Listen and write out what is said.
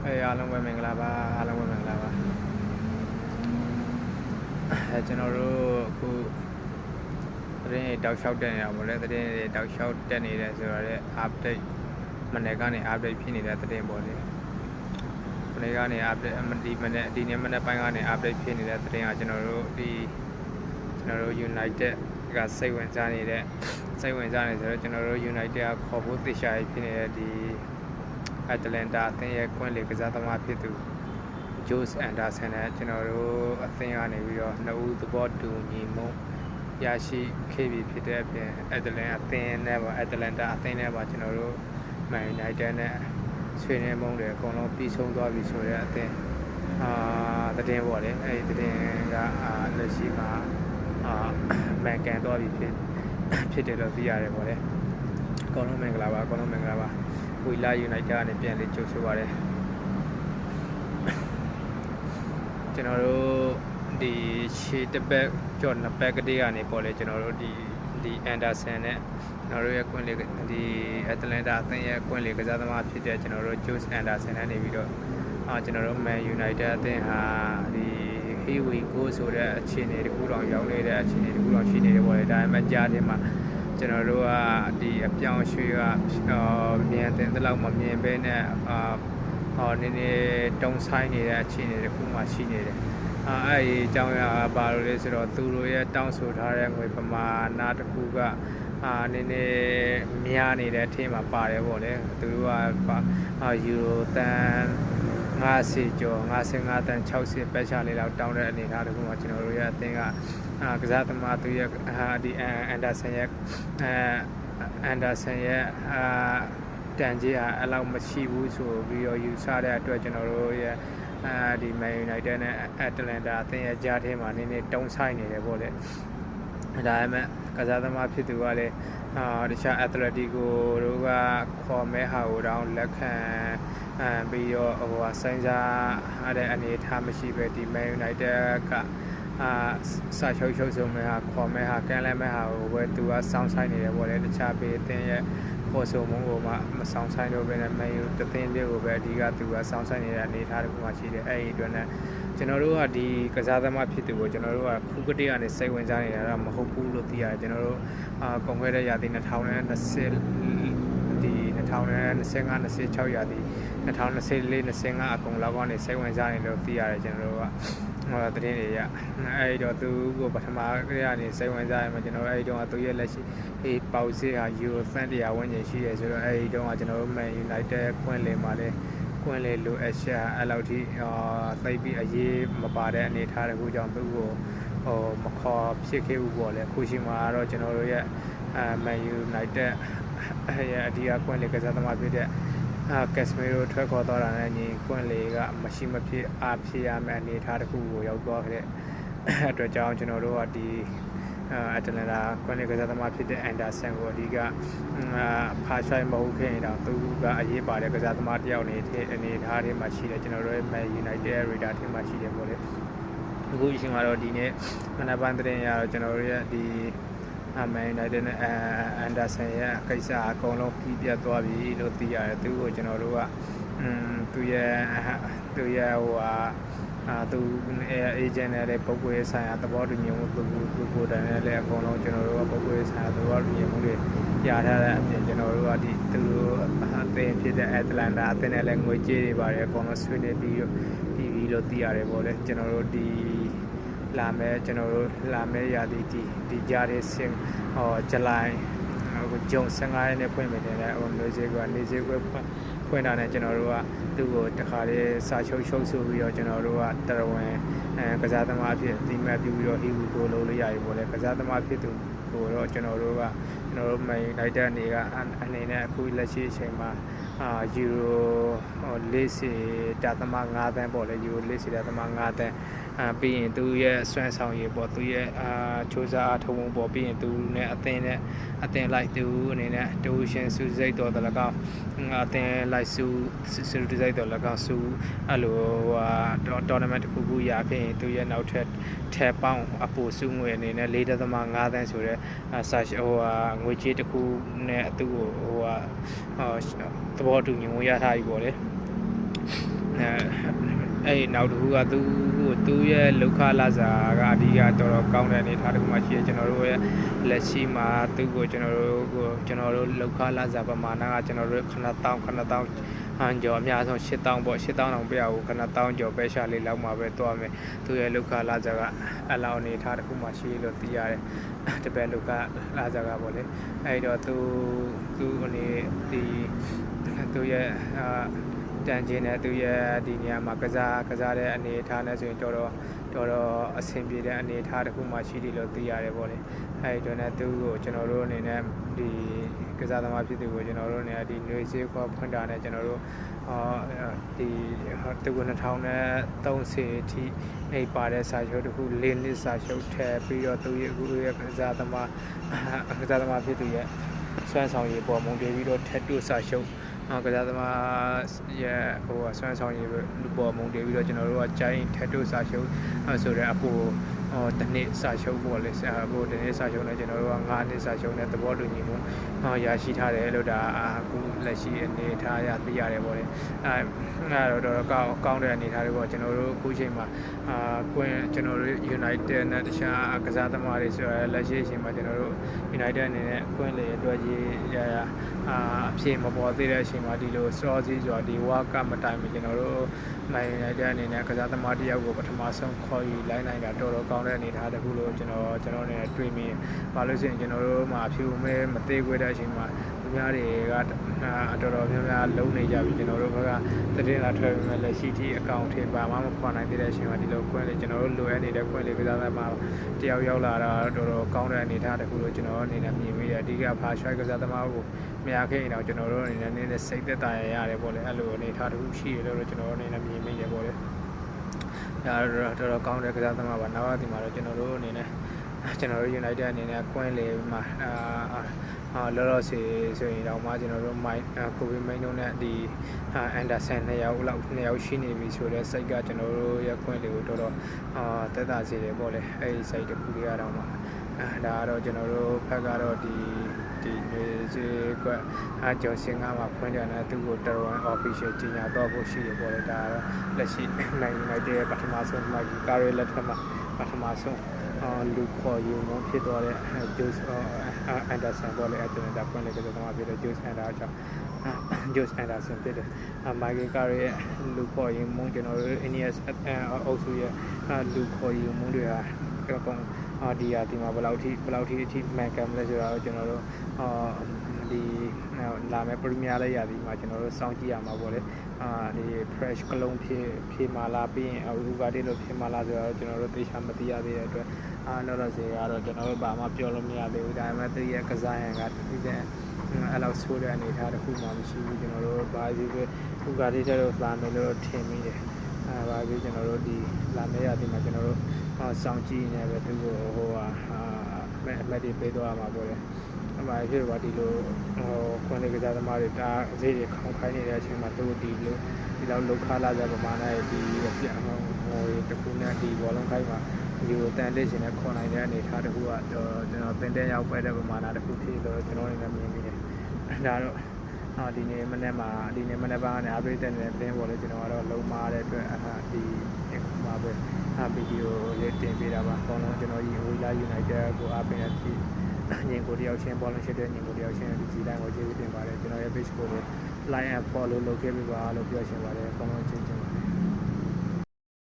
အားလုံးပဲမင်္ဂလာပါအားလုံးပဲမင်္ဂလာပါကျွန်တော်တို့အခုသတင်းတောက်လျှောက်တက်နေတာပေါ့လေသတင်းတောက်လျှောက်တက်နေတယ်ဆိုတော့လည်း update မနေ့ကနေ update ဖြစ်နေတဲ့သတင်းပေါ့လေမနေ့ကနေ update ဒီနေ့မနေ့ပိုင်းကနေ update ဖြစ်နေတဲ့သတင်းကကျွန်တော်တို့ United ကစိတ်ဝင်စားနေဆိုတော့ကျွန်တော်တို့ United ကခေါ်ဖို့သိရှာဖြစ်နေတဲ့ဒီAtlanta အသင်းရဲ့ကွင်းလေကစားသမားဖြစ်သူ Josh Anderson နဲ့ကျွန်တော်တို့အသင်းကနေပြီးတော့နှစ်ဦးသဘောတူညီမှုရရှိခဲ့ပြီဖြစ်တဲ့အပြင် Atlanta အသင်းနဲ့ပါကျွန်တော်တို့ Man United နဲ့ဆွေးနွေးမှုတွေအကုန်လုံးပြီးဆုံးသွားပြီဆိုတဲ့အသင်းသတင်းပေါ့လေအဲဒီသတင်းကလက်ရှိမှာမှန်ကန်သွားပြီဖြစ်တယ်လို့သိရတယ်ပေါ့လေအကုန်လုံးမင်္ဂလာပါဝီလာ United ကနေပြန်လေးကြိုဆိုပါတယ်ကျွန်တော်တို့ဒီရှေ့တစ်ပတ်ကျော်နှစ်ပတ်ကတည်းကနေပေါ့လေကျွန်တော်တို့ဒီ Anderson နဲ့ကျွန်တော်တို့ရဲ့ကွင်းလေဒီ Atlanta အသင်းရဲ့ကွင်းလေကစားသမားဖြစ်တဲ့ကျွန်တော်တို့ Josh Anderson နဲ့နေပြီးတော့ကျွန်တော်တို့ Man United အသင်းဟာဒီ Here we go ဆိုတဲ့အခြေအနေတခုတောင်ရောက်နေတဲ့အခြေအနေတခုတောင်ရှိနေတယ်ပေါ့လေဒါပေမဲ့ကြားထဲမှာကျွန်တော်တို့ကဒီအပြောင်းရွှေ့ကမြင်တဲ့လောက်မမြင်ဘဲနဲ့နည်းနည်းတုံးဆိုင်နေတဲ့အခြေအနေတစ်ခုမှရှိနေတယ်အဲ့ဒီအကြောင်းအရာဘာလို့လဲဆိုတော့သူတို့ရဲ့တောင်းဆိုထားတဲ့ငွေပမာဏတစ်ခုကနည်းနည်းများနေတဲ့အထင်းမှာပါတယ်ပေါ့လေသူတို့ကယူရိုတန်50ကျော်55တန်60ပဲချလေးလောက်တောင်းတဲ့အနေအထားတစ်ခုမှာကျွန်တော်တို့ရဲ့အသင်းကကစားသမားသူရဲ့ဒီ Anderson ရဲ့တန်ကြီးအဲ့လောက်မရှိဘူးဆိုပြီးတော့ယူဆတဲ့အတွက်ကျွန်တော်တို့ရဲ့ဒီ Man United နဲ့ Atlanta အသင်းရဲ့ကြားထဲမှာနည်းနည်းတုံးဆိုင်နေတယ်ပေါ့လေဒါပေမဲ့ကစားသမားဖြစ်သူကလည်းတခြား Atletico တို့ကခေါ်မဲဟာကိုတောင်လက်ခံပြီးတော့စိုင်းစားတဲ့အနေအထားမရှိပဲဒီ Man United ကစာချုပ်ဆုံးမဲ့ဟာခေါ်မဲ့ဟာကန်လဲမဲ့ဟာကိုပဲသူကစောင်းဆိုင်နေတယ်ပေါ့လေတခြားဘေးအသင်းရဲ့ခေါ်ဆိုမှုကိုမှမဆောင်ဆိုင်တော့ဘဲနဲ့မန်ယူတသင်းလေးကိုပဲအဓိကသူကစောင်းဆိုင်နေတဲ့အနေအထားတစ်ခုမှရှိတယ်အဲ့ဒီအတွက်နဲ့ကျွန်တော်တို့ကဒီကစားသမားဖြစ်သူကိုကျွန်တော်တို့ကခုကတည်းကနေစိတ်ဝင်စားနေတာတော့မဟုတ်ဘူးလို့သိရတယ်ကျွန်တော်တို့ကုန်ခဲ့တဲ့ရာသီ2020ဒီ2025 26ရာသီ2024 25အကုန်လောက်ကနေစိတ်ဝင်စားနေလို့သိရတယ်ကျွန်တော်တို့ကသတင်းတွေရအဲ့တော့သူကိုပထမကတည်းကနေစိတ်ဝင်စားရမှာကျွန်တော်အဲ့ဒီတော့သူရဲ့လက်ရှိပေါက်စေးဟာယူရို100ဝန်းကျင်ရှိတယ်ဆိုတော့အဲ့ဒီတော့ကျွန်တော်တို့ Man United ကွင်းလင်မှာလဲကွင်းလေလိုအပ်ချက်အဲ့လောက်ထိသိပြီးအရေးမပါတဲ့အနေအထားတခုကြောင့်သူ့ကိုမခေါ်ဖြစ်ခဲ့ဘူးပေါ့လေခုရှိမှာတော့ကျွန်တော်တို့ရဲ့Man United ရဲ့အဓိကကွင်းလေကစားသမားဖြစ်တဲ့Casemiro ထွက်ခေါ်သွားတာနဲ့ညီကွင်းလေကမရှိမဖြစ်ဖြစ်ရမယ့်အနေအထားတစ်ခုကိုရောက်သွားခဲ့တဲ့အတွက်ကြောင့်ကျွန်တော်တို့ကဒီAtlanta ကွင်းလေကစားသမားဖြစ်တဲ့ Anderson ကိုအဓိကဖာဆိုင်မဟုတ်ခဲ့ရင်တော့သူကအရေးပါတဲ့ကစားသမားတစ်ယောက်နေတဲ့အနေအထားတွေမှာရှိတယ်ကျွန်တော်တို့ရဲ့ Man United Radar ထဲမှာရှိတယ်ပေါ့လေအခုအချိန်မှာတော့ဒီနေ့မနက်ပိုင်းသတင်းရတော့ကျွန်တော်တို့ရဲ့ဒီMan United နဲ့Anderson ရဲ့ကိစ္စအကုန်လုံးပြီးပြတ်သွားပြီလို့သိရတယ်သူကိုကျွန်တော်တို့ကသူရဲ့သူagent နဲ့လည်းပုဂ္ဂိုလ်ရေးဆိုင်ရာသဘောတူညီမှုသူကိုယ်တိုင်နဲ့လည်းအကုန်လုံးကျွန်တော်တို့ကပုဂ္ဂိုလ်ရေးဆိုင်ရာသဘောတူညီမှုတွေရထားတဲ့အပြင်ကျွန်တော်တို့ကဒီသူတို့အသင်းဖြစ်တဲ့ Atlanta အသင်းနဲ့လည်းငွေကြေးတွေပါတယ်အကုန်လုံးဆွေးနွေးပြီးလို့သိရတယ်ပေါ့လေကျွန်တော်တို့လာမယ်ရာသီဒီကြားတဲ့ဇူလိုင်ဂျုံ15ရက်နေ့ဖွင့်မယ်တဲ့မျိုးစေ့ကနေစေ့ခွဲဖွင့်တာနဲ့ကျွန်တော်တို့ကသူ့ကိုတခါလေးစာချုပ်ဆိုပြီးတော့ကျွန်တော်တို့ကတရဝင်ကစားသမားဖြစ်ဒီမဲ့ပြီးတော့ Here we go လို့ရပြီပေါ့လေကစားသမားဖြစ်သူကိုတော့ကျွန်တော်တို့ Man United အနေနဲ့အခုလက်ရှိအချိန်မှာယူရို40.5 သန်းပေါ့လေယူရို40.5 သန်းပြီးရင်သူရဲ့စွမ်းဆောင်ရည်ပေါ့သူရဲ့ချိုးစားအားထုတ်မှုပေါ့ပြီးရင်သူနဲ့အသင်းလိုက်သူအနေနဲ့တူရှင်စုစိတ်တော်တလကောက်အသင်းလိုက်စုစိတ်တော်လကောက်စုအဲ့လိုtournament တစ်ခုရဖြစ်ရင်သူရဲ့နောက်ထပ်ပေါင်းအပူစုငွေအနေနဲ့4.5 သန်းဆိုတဲ့ငွေကြေးတစ်ခုနဲ့သူ့ကိုသဘောတူညီမှုရထားပြီပေါ့လေ အဲ့နောက်တစ်ခုကသူ့ရဲ့လောက်ခလာစာကအဓိကတော်တော်ကောင်းတဲ့အနေအထားတစ်ခုမှရှိတယ်ကျွန်တော်တို့ရဲ့လက်ရှိမှာသူ့ကိုကျွန်တော်တို့လောက်ခလာစာပမာဏကကျွန်တော်တို့9000ဟန်ကျော်အများဆုံး8000ပေါ့8000တောင်ပြရဘူး9000ကျော်ပဲရှာလေးလောက်မှပဲသွားမယ်သူရဲ့လောက်ခလာစာကအလောက်အနေအထားတစ်ခုမှရှိလို့သိရတယ်တပည့်လောက်ခလာစာကပေါ့လေအဲ့တော့သူအနေသူရဲ့တန်ချင်းနဲ့သူရဲ့ဒီနေရာမှာကစားတဲ့အနေအထားနဲ့ဆိုရင်တော်တော်အဆင်ပြေတဲ့အနေအထားတစ်ခုမှရှိတယ်လို့သိရတယ်ပေါ့လေအဲဒီတော့လည်းသူ့ကိုကျွန်တော်တို့အနေနဲ့ဒီကစားသမားဖြစ်သူကိုကျွန်တော်တို့အနေနဲ့ဒီຫນွေစေးခွာဖွင့်တာနဲ့ကျွန်တော်တို့ဒီသူက2030အထိအိပ်ပါတဲ့စာချုပ်တစ်ခု၄နှစ်စာချုပ်ထည့်ပြီးတော့သူရဲ့အခုရဲ့ကစားသမားဖြစ်သူရဲ့စွမ်းဆောင်ရည်ပေါ်မူတည်ပြီးတော့ထက်တူစာချုပ်ကစားသမားရဲ့စွမ်းဆောင်ရည်ပေါ်မူတည်ပြီးတော့ကျွန်တော်တို့ကကြိုင်းထက်တူစာချုပ်ဆိုတဲ့အဖို့တနေ့စာချုပ်ပေါ့လေတနေ့စာချုပ်နဲ့ကျွန်တော်တို့က9နှစ်စာချုပ်နဲ့သဘောတူညီမှုရရှိထားတယ်လို့ဒါအခုလက်ရှိအနေအထားအရသိရတယ်ပေါ့လေအဲ့တော့တော်ကောင်းတဲ့အနေအထားတွေပေါ့ကျွန်တော်တို့အခုချိန်မှာကျွန်တော်တို့ United နဲ့တခြားကစားသမားတွေဆိုရလက်ရှိအချိန်မှာကျွန်တော်တို့ United အနေနဲ့ကွင်းလေအတွက်ကြီးအဖြစ်မပေါ်သေးတဲ့အချိန်မှာဒီလိုစောစီးဆိုတာဒီ World Cup မတိုင်မီကျွန်တော်တို့ Man United အနေနဲ့ကစားသမားတယောက်ကိုပထမဆုံးခေါ်ယူလိုက်နိုင်တာတော်ကောင်းတဲ့အနေအထားတစ်ခုလို့ကျွန်တော်နဲ့တွေ့မိပါလို့ဆိုရင်ကျွန်တော်တို့မှာအဖြူမဲမသေးခွဲတဲ့အချိန်မှာသူများတွေကတော်တော်များများလုံးနေကြပြီကျွန်တော်တို့ဘက်ကသတင်းလာထွက်ပြီးမှလက်ရှိထိအကောင့်ထဲပါမှမခွန်နိုင်သေးတဲ့အချိန်မှာဒီလိုခွင့်လေကျွန်တော်တို့လိုအပ်နေတဲ့ခွင့်လေကစားသမားတယောက်ရောက်လာတာတော်ကောင်းတဲ့အနေအထားတစ်ခုလို့ကျွန်တော်အနေနဲ့မြင်မိတယ်အဓိကဖာရွှိုက်ကစားသမားကိုမရခဲ့ရင်တော့ကျွန်တော်တို့အနေနဲ့နည်းနည်းစိတ်သက်သာရရတယ်ပေါ့လေအဲ့လိုအနေအထားတစ်ခုရှိတယ်လို့ကျွန်တော်အနေနဲ့မြင်မိတယ်ပေါ့လေဒါတော်ကောင်းတဲ့ကစားသမားပါနောက်ဒီမှာတော့ကျွန်တော်တို့အနေနဲ့ကျွန်တော်တို့ United အနေနဲ့ကွင်းလေမှာလောဆယ်ဆိုရင်တော့မှကျွန်တော်တို့ကိုဗစ်မိန်တို့နဲ့ဒီအန်ဒါဆန်2ယောက်ရှိနေပြီဆိုတော့စိတ်ကကျွန်တော်တို့ရကွင်းလေကိုတော်သက်သာစေတယ်ပေါ့လေအဲဒီစိတ်တစ်ခုလေးကတော့မှဒါကတော့ကျွန်တော်တို့ဘက်ကတော့ဒီနေစေကွဂျွန်စင်ကမှဖွင့်တယ်နဲ့သူ့ကိုတော် official ကြီးညာတော့ဖို့ရှိရပေါ့လေဒါကတော့လက်ရှိ Man United ရဲ့ပထမဆုံးမှကာရီလက်ထက်မှာပထမဆုံးလူခေါ်ယူမှုဖြစ်သွားတဲ့ Jose Anderson ပေါ့လေအဲ့ဒါဖွင့်လေကစားသမားဖြစ်တဲ့ Jose Anderson ဖြစ်တယ်Michael Carrick ရဲ့လူခေါ်ယူမှုကျွန်တော်တို့ Ineos အုပ်စုရဲ့လူခေါ်ယူမှုတွေဟာအကုန်ဒီမှာဘယ်လောက်ထိအထိမှန်ကန်မလဲဆိုတာတော့ကျွန်တော်တို့ဒီလာမယ့် Premier လေးရာသီမှာကျွန်တော်တို့စောင့်ကြည့်ရမှာပေါ့လေဒီ fresh ကလုံးဖြစ်မာလာပြီးရင်ဥကာတီလို့ဖြစ်မာလာဆိုတော့ကျွန်တော်တို့သိချာမသိရသေးတဲ့အတွက်လောစေကတော့ကျွန်တော်တို့ဘာမှပြောလို့မရသေးဘူးဒါပေမဲ့သူရဲ့ကစားရံကဒီတဲ့အဲ့လောက်ဆိုးတဲ့အနေအထားတစ်ခုမှမရှိဘူးကျွန်တော်တို့ဘာကြီးပဲဥကာတီတဲ့လို့လာမယ်လို့ထင်မိတယ်ဘာကြီးကျွန်တော်တို့ဒီလာမယ့်ရာသီမှာကျွန်တော်တို့စောင့်ကြည့်နေပဲသူကိုအမတ်တွေပေးသွားမှာပေါ့လေအမှန်ဖြစ်ပါဒီလိုခွင့်လေးကစားသမားတွေဒါအသေးတွေခေါင်းခိုင်းနေတဲ့အချိန်မှာသူတို့ဒီလောက်လောက်ခါလာကြပမာဏရဲ့ဒီပြန်တခုနဲ့ဒီဘောလုံးခိုင်းမှာဒီကိုတန်လက်ရှင်နဲ့ခေါ်နိုင်တဲ့အနေအထားတစ်ခုကတော့ကျွန်တော်တင်တဲ့ရောက်ပဲတဲ့ပမာဏတစ်ခုဖြစ်လို့ကျွန်တော်အနေနဲ့မြင်မိတယ်ဒါတော့ဒီနေ့မနေ့ပါကနေအပိတ်တဲ့တင်းပေါ်လေကျွန်တော်ကတော့လုံးမာတဲ့အတွက်ဒီအခုမှပဲဗီဒီယိုလေးတင်ပေးတာပါအကုန်လုံးကျွန်တော်ဒီWilla United ကိုအားပေးတဲ့ညီကိုတယောက်ချင်းဘောလုံးရှိတဲ့ညီကိုတယောက်ချင်းဒီစီတိုင်းကိုကျေးဇူးတင်ပါတယ်ကျွန်တော်ရဲ့ page ကို like and follow လုပ်ခဲ့ပေးပါလို့ပြောချင်ပါတယ်အကုန်လုံးကျေးဇူး